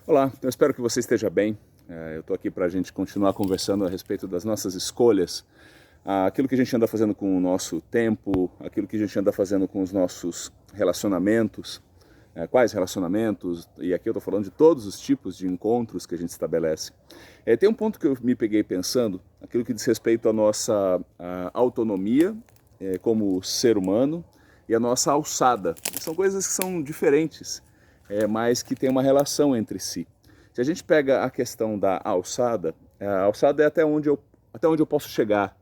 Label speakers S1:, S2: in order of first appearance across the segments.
S1: Olá, eu espero que você esteja bem. Eu estou aqui para a gente continuar conversando a respeito das nossas escolhas, aquilo que a gente anda fazendo com o nosso tempo, aquilo que a gente anda fazendo com os nossos relacionamentos, quais relacionamentos, e aqui eu estou falando de todos os tipos de encontros que a gente estabelece. Tem um ponto que eu me peguei pensando, aquilo que diz respeito à nossa autonomia como ser humano e a nossa alçada. São coisas que são diferentes, mas que tem uma relação entre si. Se a gente pega a questão da alçada, a alçada é até onde eu posso chegar,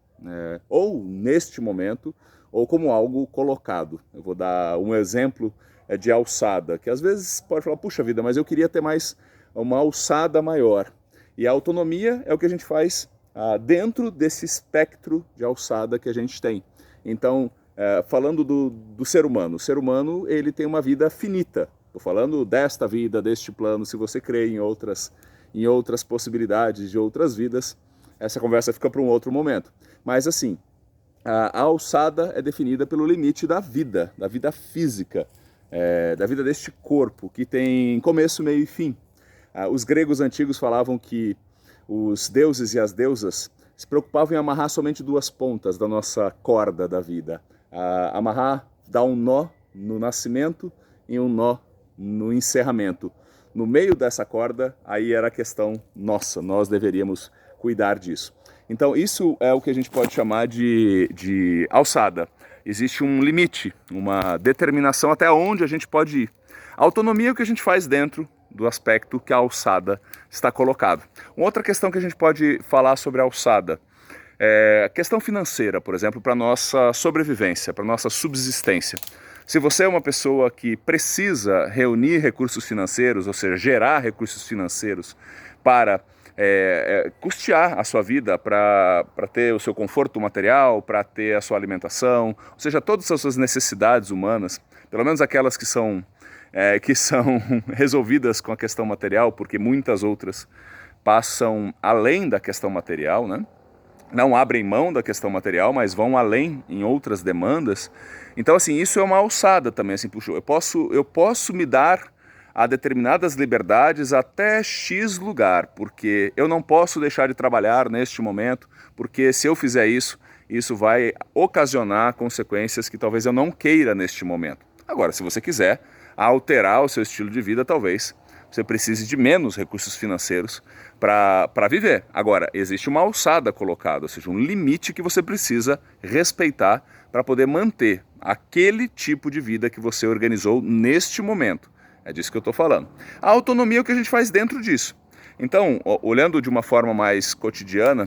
S1: ou neste momento, ou como algo colocado. Eu vou dar um exemplo de alçada, que às vezes pode falar, puxa vida, mas eu queria ter mais uma alçada maior. E a autonomia é o que a gente faz dentro desse espectro de alçada que a gente tem. Então, falando do ser humano, o ser humano ele tem uma vida finita. Estou falando desta vida, deste plano. Se você crê em outras possibilidades de outras vidas, essa conversa fica para um outro momento. Mas assim, a alçada é definida pelo limite da vida física, da vida deste corpo, que tem começo, meio e fim. Os gregos antigos falavam que os deuses e as deusas se preocupavam em amarrar somente duas pontas da nossa corda da vida. Amarrar, dar um nó no nascimento e um nó no encerramento. No meio dessa corda, aí era a questão nossa, nós deveríamos cuidar disso. Então isso é o que a gente pode chamar de alçada. Existe um limite, uma determinação até onde a gente pode ir. A autonomia é o que a gente faz dentro do aspecto que a alçada está colocado. Uma outra questão que a gente pode falar sobre a alçada é a questão financeira, por exemplo, para a nossa sobrevivência, para a nossa subsistência. Se você é uma pessoa que precisa reunir recursos financeiros, ou seja, gerar recursos financeiros para custear a sua vida, para ter o seu conforto material, para ter a sua alimentação, ou seja, todas as suas necessidades humanas, pelo menos aquelas que são resolvidas com a questão material, porque muitas outras passam além da questão material, né? Não abrem mão da questão material, mas vão além em outras demandas. Então, assim, isso é uma alçada também, assim, puxa, eu posso me dar a determinadas liberdades até X lugar, porque eu não posso deixar de trabalhar neste momento, porque se eu fizer isso, isso vai ocasionar consequências que talvez eu não queira neste momento. Agora, se você quiser alterar o seu estilo de vida, talvez você precise de menos recursos financeiros para viver. Agora, existe uma alçada colocada, ou seja, um limite que você precisa respeitar para poder manter aquele tipo de vida que você organizou neste momento. É disso que eu estou falando. A autonomia é o que a gente faz dentro disso. Então, olhando de uma forma mais cotidiana,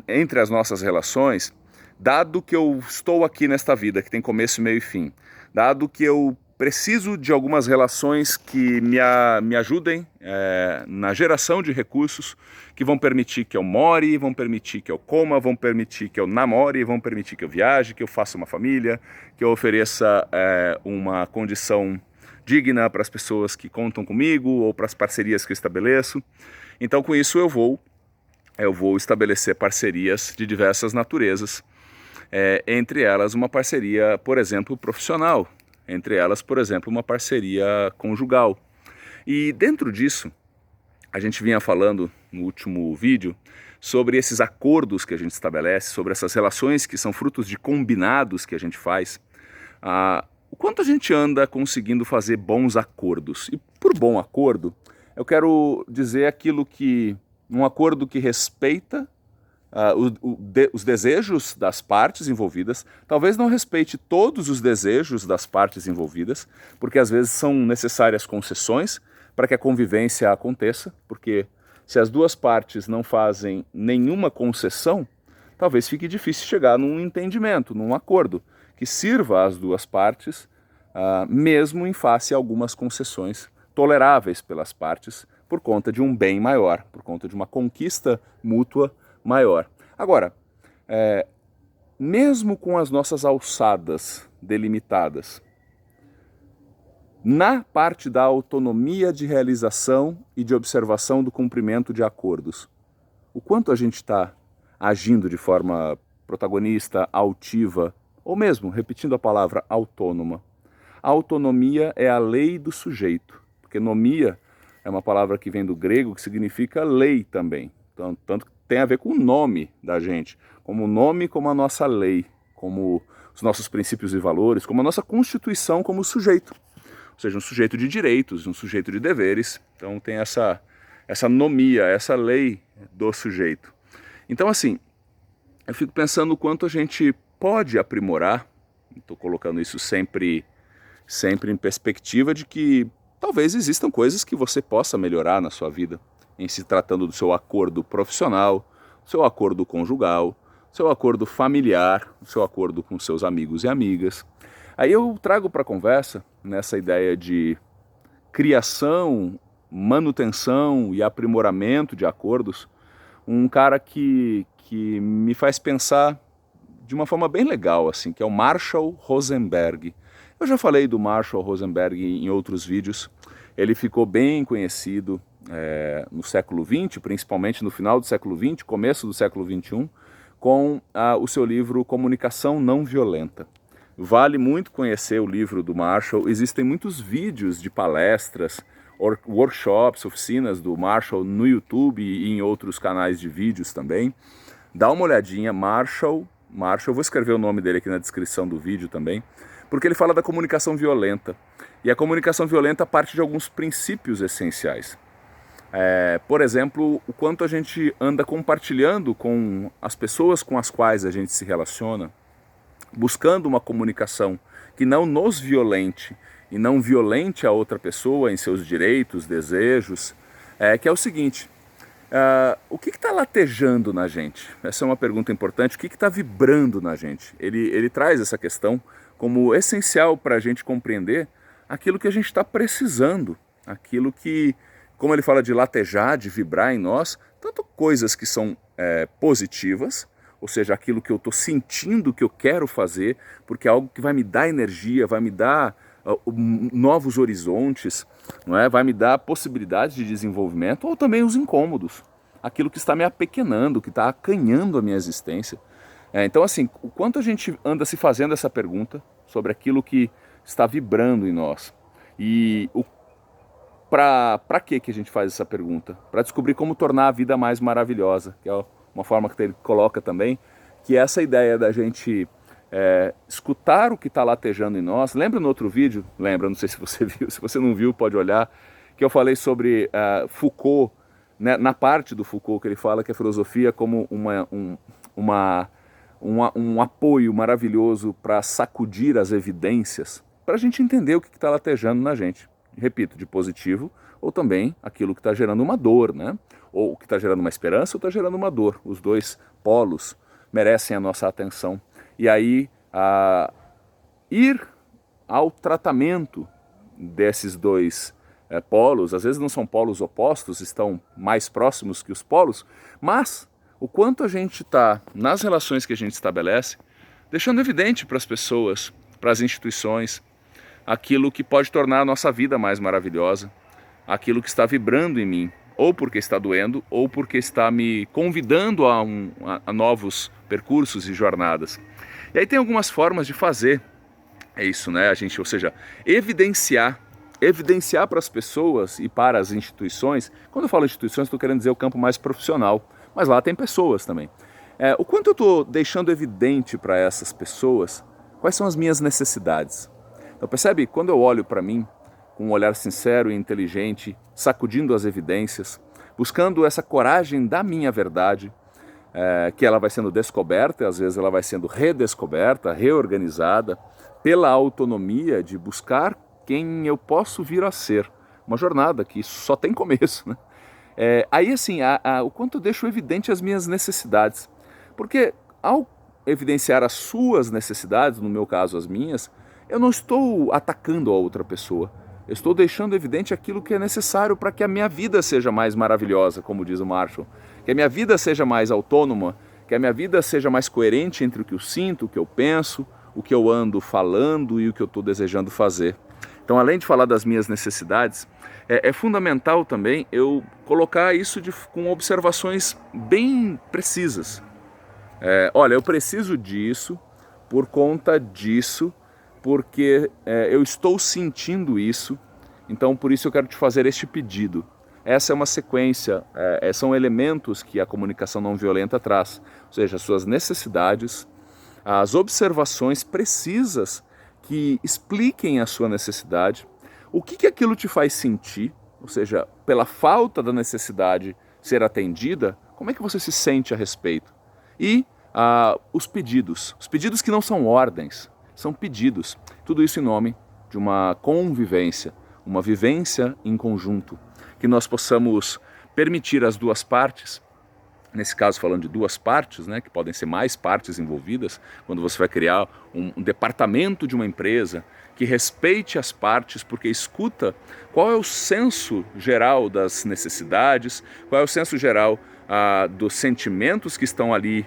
S1: entre as nossas relações, dado que eu estou aqui nesta vida, que tem começo, meio e fim, dado que eu preciso de algumas relações que me ajudem na geração de recursos que vão permitir que eu more, vão permitir que eu coma, vão permitir que eu namore, vão permitir que eu viaje, que eu faça uma família, que eu ofereça uma condição digna para as pessoas que contam comigo ou para as parcerias que eu estabeleço. Então, com isso, eu vou estabelecer parcerias de diversas naturezas, entre elas uma parceria, por exemplo, profissional, entre elas, por exemplo, uma parceria conjugal. E dentro disso, a gente vinha falando no último vídeo sobre esses acordos que a gente estabelece, sobre essas relações que são frutos de combinados que a gente faz, o quanto a gente anda conseguindo fazer bons acordos. E por bom acordo, eu quero dizer aquilo que, um acordo que respeita os desejos das partes envolvidas, talvez não respeite todos os desejos das partes envolvidas, porque às vezes são necessárias concessões para que a convivência aconteça, porque se as duas partes não fazem nenhuma concessão, talvez fique difícil chegar num entendimento, num acordo, que sirva às duas partes, mesmo em face a algumas concessões toleráveis pelas partes, por conta de um bem maior, por conta de uma conquista mútua maior. Agora, mesmo com as nossas alçadas delimitadas, na parte da autonomia de realização e de observação do cumprimento de acordos, o quanto a gente está agindo de forma protagonista, altiva, ou mesmo, repetindo a palavra, autônoma. A autonomia é a lei do sujeito, porque nomia é uma palavra que vem do grego que significa lei também. Então, tanto que tem a ver com o nome da gente, como o nome, como a nossa lei, como os nossos princípios e valores, como a nossa constituição como sujeito. Ou seja, um sujeito de direitos, um sujeito de deveres. Então tem essa nomia, essa lei do sujeito. Então assim, eu fico pensando o quanto a gente pode aprimorar, estou colocando isso sempre em perspectiva de que talvez existam coisas que você possa melhorar na sua vida, em se tratando do seu acordo profissional, do seu acordo conjugal, do seu acordo familiar, do seu acordo com seus amigos e amigas. Aí eu trago para a conversa, nessa ideia de criação, manutenção e aprimoramento de acordos, um cara que me faz pensar de uma forma bem legal, assim, que é o Marshall Rosenberg. Eu já falei do Marshall Rosenberg em outros vídeos. Ele ficou bem conhecido no século XX, principalmente no final do século XX, começo do século XXI, com o seu livro Comunicação Não Violenta. Vale muito conhecer o livro do Marshall. Existem muitos vídeos de palestras, workshops, oficinas do Marshall no YouTube e em outros canais de vídeos também. Dá uma olhadinha, Marshall, eu vou escrever o nome dele aqui na descrição do vídeo também, porque ele fala da comunicação violenta. E a comunicação violenta parte de alguns princípios essenciais. Por exemplo, o quanto a gente anda compartilhando com as pessoas com as quais a gente se relaciona, buscando uma comunicação que não nos violente e não violente a outra pessoa em seus direitos, desejos, que é o seguinte, o que está latejando na gente? Essa é uma pergunta importante, o que está vibrando na gente? Ele traz essa questão como essencial para a gente compreender aquilo que a gente está precisando, aquilo que, como ele fala de latejar, de vibrar em nós, tanto coisas que são positivas, ou seja, aquilo que eu estou sentindo que eu quero fazer, porque é algo que vai me dar energia, vai me dar novos horizontes, não é? Vai me dar possibilidades de desenvolvimento, ou também os incômodos, aquilo que está me apequenando, que está acanhando a minha existência. Então assim, o quanto a gente anda se fazendo essa pergunta sobre aquilo que está vibrando em nós. E para que a gente faz essa pergunta? Para descobrir como tornar a vida mais maravilhosa, que é uma forma que ele coloca também, que é essa ideia da gente escutar o que está latejando em nós. Lembra no outro vídeo? Lembra, não sei se você viu, se você não viu pode olhar, que eu falei sobre Foucault, né, na parte do Foucault que ele fala que a filosofia como um apoio maravilhoso para sacudir as evidências, para a gente entender o que está latejando na gente. Repito, de positivo, ou também aquilo que está gerando uma dor, né? Ou que está gerando uma esperança ou está gerando uma dor. Os dois polos merecem a nossa atenção. E aí, ir ao tratamento desses dois polos, às vezes não são polos opostos, estão mais próximos que os polos, mas o quanto a gente está, nas relações que a gente estabelece, deixando evidente para as pessoas, para as instituições, aquilo que pode tornar a nossa vida mais maravilhosa, aquilo que está vibrando em mim, ou porque está doendo, ou porque está me convidando a novos percursos e jornadas. E aí tem algumas formas de fazer isso, né? Ou seja, evidenciar para as pessoas e para as instituições. Quando eu falo instituições, estou querendo dizer o campo mais profissional, mas lá tem pessoas também. O quanto eu estou deixando evidente para essas pessoas quais são as minhas necessidades. Então percebe, quando eu olho para mim, com um olhar sincero e inteligente, sacudindo as evidências, buscando essa coragem da minha verdade, que ela vai sendo descoberta, às vezes ela vai sendo redescoberta, reorganizada, pela autonomia de buscar quem eu posso vir a ser. Uma jornada que só tem começo, né? Aí assim, o quanto eu deixo evidente as minhas necessidades. Porque ao evidenciar as suas necessidades, no meu caso as minhas, eu não estou atacando a outra pessoa. Eu estou deixando evidente aquilo que é necessário para que a minha vida seja mais maravilhosa, como diz o Marshall. Que a minha vida seja mais autônoma, que a minha vida seja mais coerente entre o que eu sinto, o que eu penso, o que eu ando falando e o que eu estou desejando fazer. Então, além de falar das minhas necessidades, é fundamental também eu colocar isso com observações bem precisas. Olha, eu preciso disso, por conta disso, porque eu estou sentindo isso, Então por isso eu quero te fazer este pedido. Essa é uma sequência, são elementos que a comunicação não violenta traz, ou seja, as suas necessidades, as observações precisas que expliquem a sua necessidade, o que aquilo te faz sentir, ou seja, pela falta da necessidade ser atendida, como é que você se sente a respeito? E os pedidos que não são ordens, são pedidos, tudo isso em nome de uma convivência, uma vivência em conjunto, que nós possamos permitir as duas partes, nesse caso falando de duas partes, né, que podem ser mais partes envolvidas, quando você vai criar um departamento de uma empresa que respeite as partes, porque escuta qual é o senso geral das necessidades, qual é o senso geral dos sentimentos que estão ali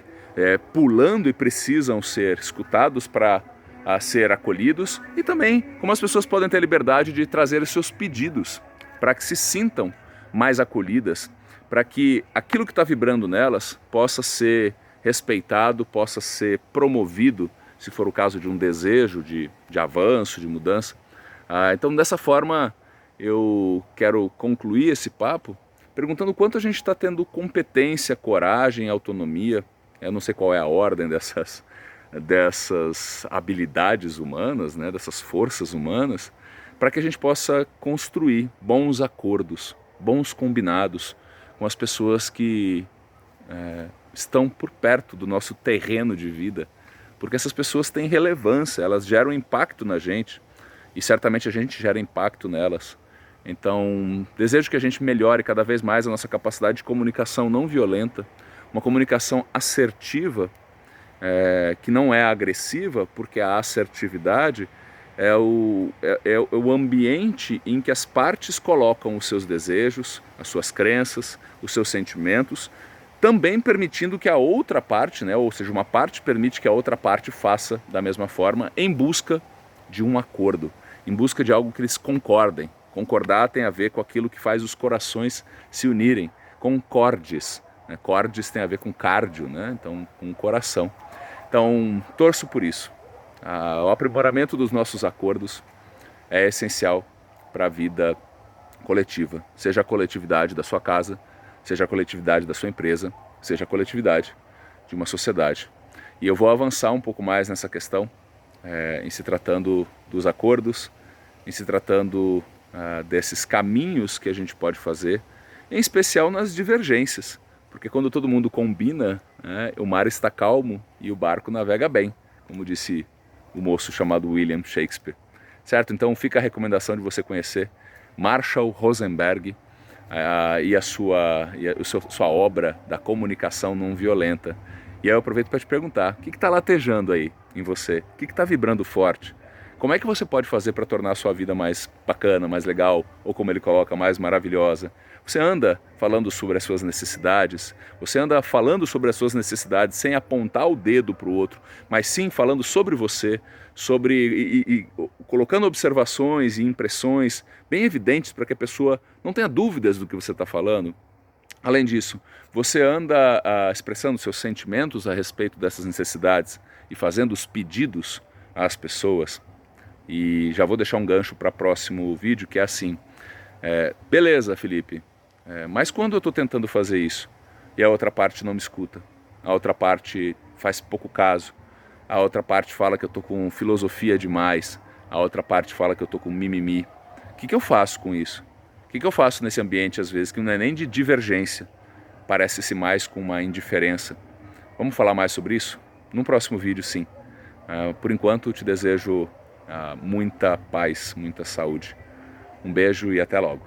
S1: pulando e precisam ser escutados para ser acolhidos, e também como as pessoas podem ter a liberdade de trazer os seus pedidos para que se sintam mais acolhidas, para que aquilo que está vibrando nelas possa ser respeitado, possa ser promovido, se for o caso de um desejo de avanço, de mudança. Então dessa forma eu quero concluir esse papo perguntando quanto a gente está tendo competência, coragem, autonomia. Eu não sei qual é a ordem dessas habilidades humanas, né, dessas forças humanas, para que a gente possa construir bons acordos, bons combinados com as pessoas que estão por perto do nosso terreno de vida, porque essas pessoas têm relevância, elas geram impacto na gente e certamente a gente gera impacto nelas. Então, desejo que a gente melhore cada vez mais a nossa capacidade de comunicação não violenta, uma comunicação assertiva, que não é agressiva, porque a assertividade é o ambiente em que as partes colocam os seus desejos, as suas crenças, os seus sentimentos, também permitindo que a outra parte, né, ou seja, uma parte permite que a outra parte faça da mesma forma, em busca de um acordo, em busca de algo que eles concordem. Concordar tem a ver com aquilo que faz os corações se unirem, concordes, né? Cordes tem a ver com cardio, né? Então com o coração. Então torço por isso. O aprimoramento dos nossos acordos é essencial para a vida coletiva, seja a coletividade da sua casa, seja a coletividade da sua empresa, seja a coletividade de uma sociedade. E eu vou avançar um pouco mais nessa questão, em se tratando dos acordos, em se tratando desses caminhos que a gente pode fazer, em especial nas divergências, porque quando todo mundo combina, o mar está calmo e o barco navega bem, como disse o moço chamado William Shakespeare, certo? Então fica a recomendação de você conhecer Marshall Rosenberg e a sua obra da comunicação não violenta. E aí eu aproveito para te perguntar, o que está latejando aí em você? O que está vibrando forte? Como é que você pode fazer para tornar a sua vida mais bacana, mais legal, ou como ele coloca, mais maravilhosa? Você anda falando sobre as suas necessidades, você anda falando sobre as suas necessidades sem apontar o dedo para o outro, mas sim falando sobre você, e colocando observações e impressões bem evidentes para que a pessoa não tenha dúvidas do que você está falando. Além disso, você anda expressando seus sentimentos a respeito dessas necessidades e fazendo os pedidos às pessoas. E já vou deixar um gancho para o próximo vídeo, que é assim, beleza, Felipe, mas quando eu estou tentando fazer isso e a outra parte não me escuta, a outra parte faz pouco caso, a outra parte fala que eu estou com filosofia demais, a outra parte fala que eu estou com mimimi, o que eu faço com isso? O que eu faço nesse ambiente, às vezes, que não é nem de divergência, parece-se mais com uma indiferença? Vamos falar mais sobre isso? Num próximo vídeo, sim. Por enquanto, te desejo muita paz, muita saúde. Um beijo e até logo.